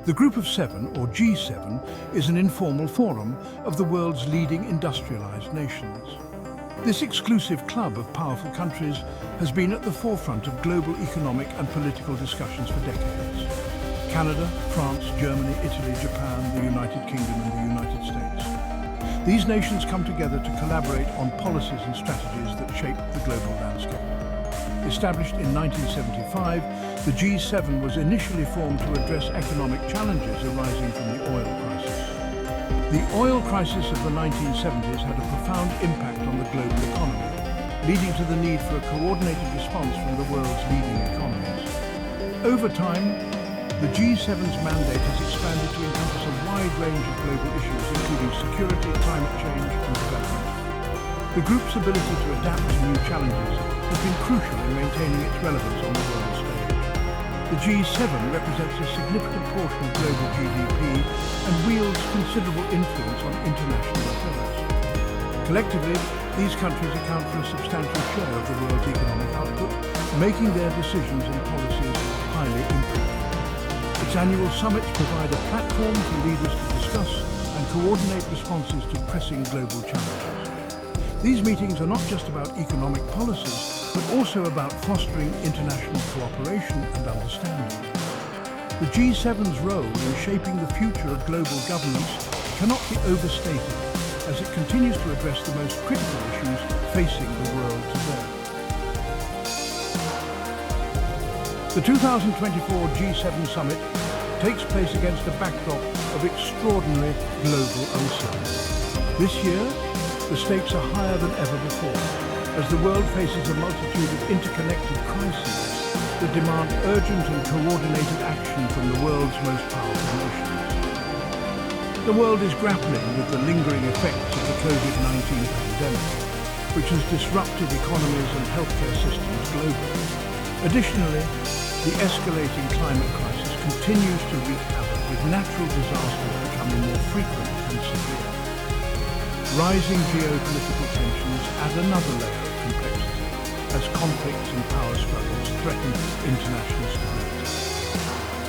The Group of Seven, or G7, is an informal forum of the world's leading industrialized nations. This exclusive club of powerful countries has been at the forefront of global economic and political discussions for decades. Canada, France, Germany, Italy, Japan, the United Kingdom and the United States. These nations come together to collaborate on policies and strategies that shape the global landscape. Established in 1975, the G7 was initially formed to address economic challenges arising from the oil crisis. The oil crisis of the 1970s had a profound impact on the global economy, leading to the need for a coordinated response from the world's leading economies. Over time, the G7's mandate has expanded to encompass a wide range of global issues, including security, climate change, and development. The group's ability to adapt to new challenges has been crucial in maintaining its relevance on the world stage. The G7 represents a significant portion of global GDP and wields considerable influence on international affairs. Collectively, these countries account for a substantial share of the world's economic output, making their decisions and policies highly impactful. Its annual summits provide a platform for leaders to discuss and coordinate responses to pressing global challenges. These meetings are not just about economic policies, but also about fostering international cooperation and understanding. The G7's role in shaping the future of global governance cannot be overstated, as it continues to address the most critical issues facing the world today. The 2024 G7 Summit takes place against a backdrop of extraordinary global uncertainty. This year, the stakes are higher than ever before, as the world faces a multitude of interconnected crises that demand urgent and coordinated action from the world's most powerful nations. The world is grappling with the lingering effects of the COVID-19 pandemic, which has disrupted economies and healthcare systems globally. Additionally, the escalating climate crisis continues to wreak havoc, with natural disasters becoming more frequent and severe. Rising geopolitical tensions add another layer of complexity, as conflicts and power struggles threaten international stability.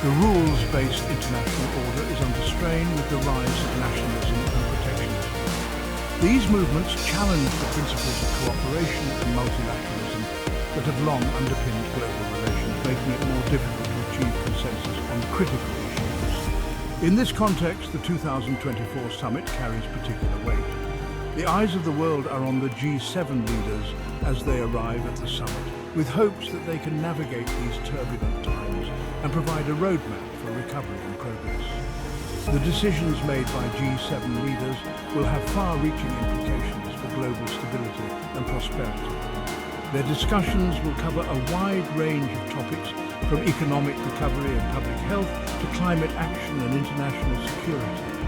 The rules-based international order is under strain with the rise of nationalism and protectionism. These movements challenge the principles of cooperation and multilateralism that have long underpinned global relations, making it more difficult to achieve consensus on critical issues. In this context, the 2024 summit carries particular weight. The eyes of the world are on the G7 leaders as they arrive at the summit, with hopes that they can navigate these turbulent times and provide a roadmap for recovery and progress. The decisions made by G7 leaders will have far-reaching implications for global stability and prosperity. Their discussions will cover a wide range of topics, from economic recovery and public health to climate action and international security.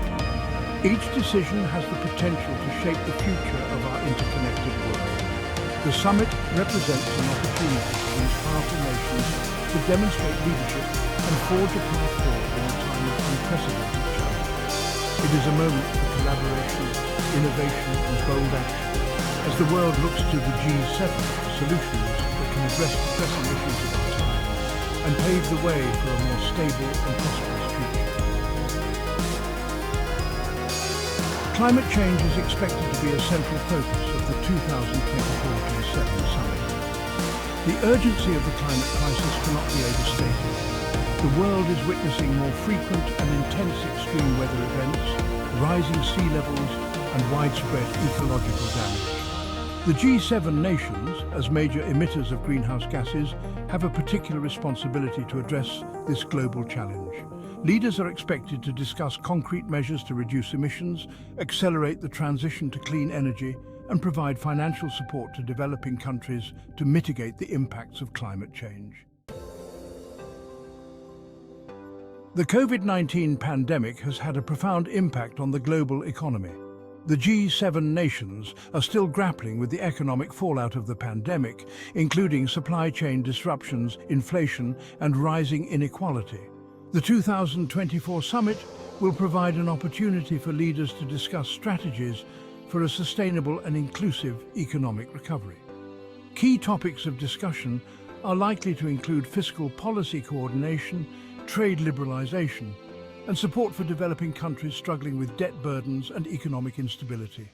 Each decision has the potential to shape the future of our interconnected world. The summit represents an opportunity for these powerful nations to demonstrate leadership and forge a path forward in a time of unprecedented challenge. It is a moment for collaboration, innovation and bold action, as the world looks to the G7 for solutions that can address the pressing issues of our time and pave the way for a more stable and prosperous future. Climate change is expected to be a central focus of the 2024 G7 Summit. The urgency of the climate crisis cannot be overstated. The world is witnessing more frequent and intense extreme weather events, rising sea levels, and widespread ecological damage. The G7 nations, as major emitters of greenhouse gases, have a particular responsibility to address this global challenge. Leaders are expected to discuss concrete measures to reduce emissions, accelerate the transition to clean energy, and provide financial support to developing countries to mitigate the impacts of climate change. The COVID-19 pandemic has had a profound impact on the global economy. The G7 nations are still grappling with the economic fallout of the pandemic, including supply chain disruptions, inflation, and rising inequality. The 2024 summit will provide an opportunity for leaders to discuss strategies for a sustainable and inclusive economic recovery. Key topics of discussion are likely to include fiscal policy coordination, trade liberalization, and support for developing countries struggling with debt burdens and economic instability.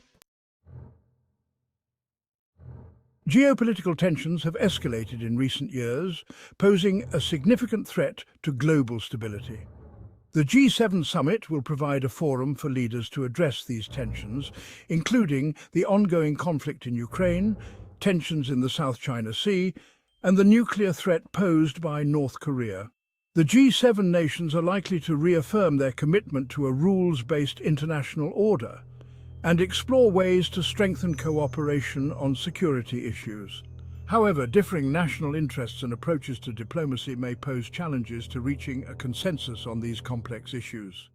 Geopolitical tensions have escalated in recent years, posing a significant threat to global stability. The G7 summit will provide a forum for leaders to address these tensions, including the ongoing conflict in Ukraine, tensions in the South China Sea, and the nuclear threat posed by North Korea. The G7 nations are likely to reaffirm their commitment to a rules-based international order and explore ways to strengthen cooperation on security issues. However, differing national interests and approaches to diplomacy may pose challenges to reaching a consensus on these complex issues.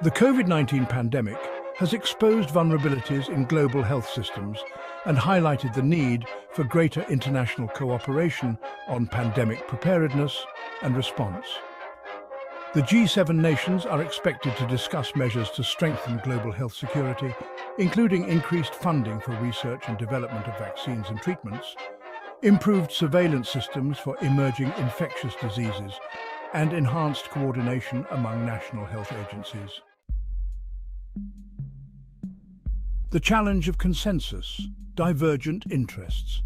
The COVID-19 pandemic has exposed vulnerabilities in global health systems and highlighted the need for greater international cooperation on pandemic preparedness and response. The G7 nations are expected to discuss measures to strengthen global health security, including increased funding for research and development of vaccines and treatments, improved surveillance systems for emerging infectious diseases, and enhanced coordination among national health agencies. The challenge of consensus, divergent interests.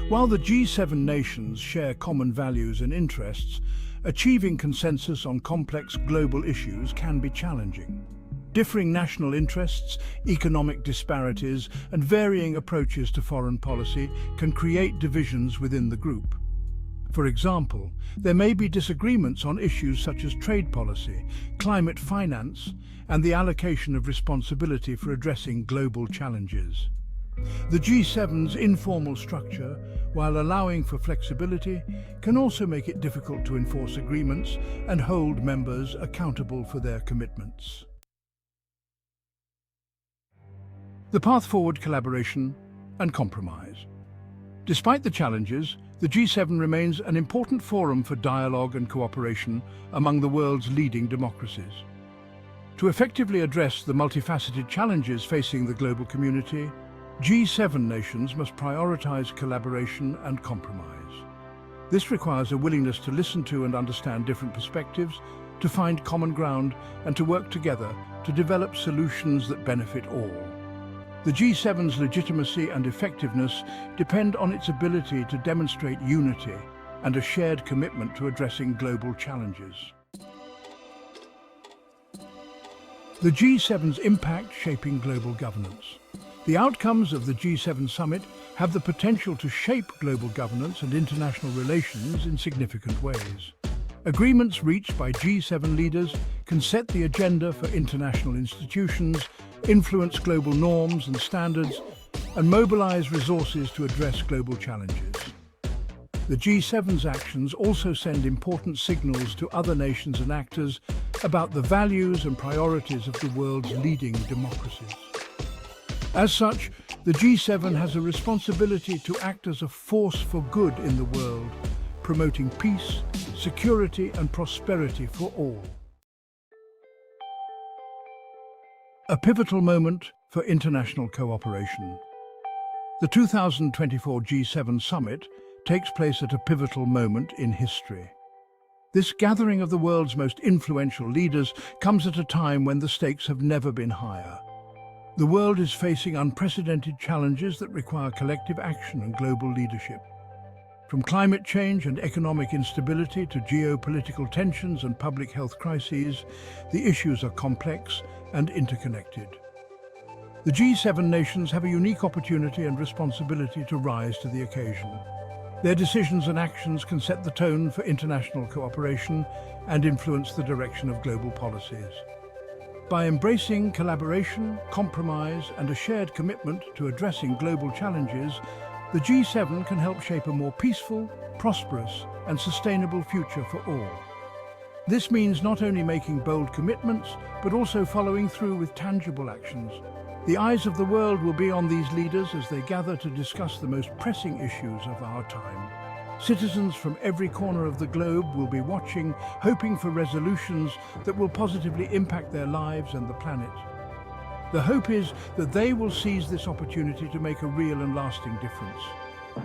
While the G7 nations share common values and interests, achieving consensus on complex global issues can be challenging. Differing national interests, economic disparities, and varying approaches to foreign policy can create divisions within the group. For example, there may be disagreements on issues such as trade policy, climate finance, and the allocation of responsibility for addressing global challenges. The G7's informal structure, while allowing for flexibility, can also make it difficult to enforce agreements and hold members accountable for their commitments. The path forward: collaboration and compromise. Despite the challenges, the G7 remains an important forum for dialogue and cooperation among the world's leading democracies. To effectively address the multifaceted challenges facing the global community, G7 nations must prioritize collaboration and compromise. This requires a willingness to listen to and understand different perspectives, to find common ground, and to work together to develop solutions that benefit all. The G7's legitimacy and effectiveness depend on its ability to demonstrate unity and a shared commitment to addressing global challenges. The G7's impact shaping global governance. The outcomes of the G7 summit have the potential to shape global governance and international relations in significant ways. Agreements reached by G7 leaders can set the agenda for international institutions, influence global norms and standards, and mobilize resources to address global challenges. The G7's actions also send important signals to other nations and actors about the values and priorities of the world's leading democracies. As such, the G7 has a responsibility to act as a force for good in the world, promoting peace, security, and prosperity for all. A pivotal moment for international cooperation. The 2024 G7 summit takes place at a pivotal moment in history. This gathering of the world's most influential leaders comes at a time when the stakes have never been higher. The world is facing unprecedented challenges that require collective action and global leadership. From climate change and economic instability to geopolitical tensions and public health crises, the issues are complex and interconnected. The G7 nations have a unique opportunity and responsibility to rise to the occasion. Their decisions and actions can set the tone for international cooperation and influence the direction of global policies. By embracing collaboration, compromise, and a shared commitment to addressing global challenges, the G7 can help shape a more peaceful, prosperous, and sustainable future for all. This means not only making bold commitments, but also following through with tangible actions. The eyes of the world will be on these leaders as they gather to discuss the most pressing issues of our time. Citizens from every corner of the globe will be watching, hoping for resolutions that will positively impact their lives and the planet. The hope is that they will seize this opportunity to make a real and lasting difference.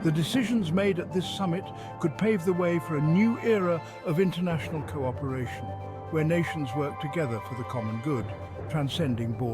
The decisions made at this summit could pave the way for a new era of international cooperation, where nations work together for the common good, transcending borders.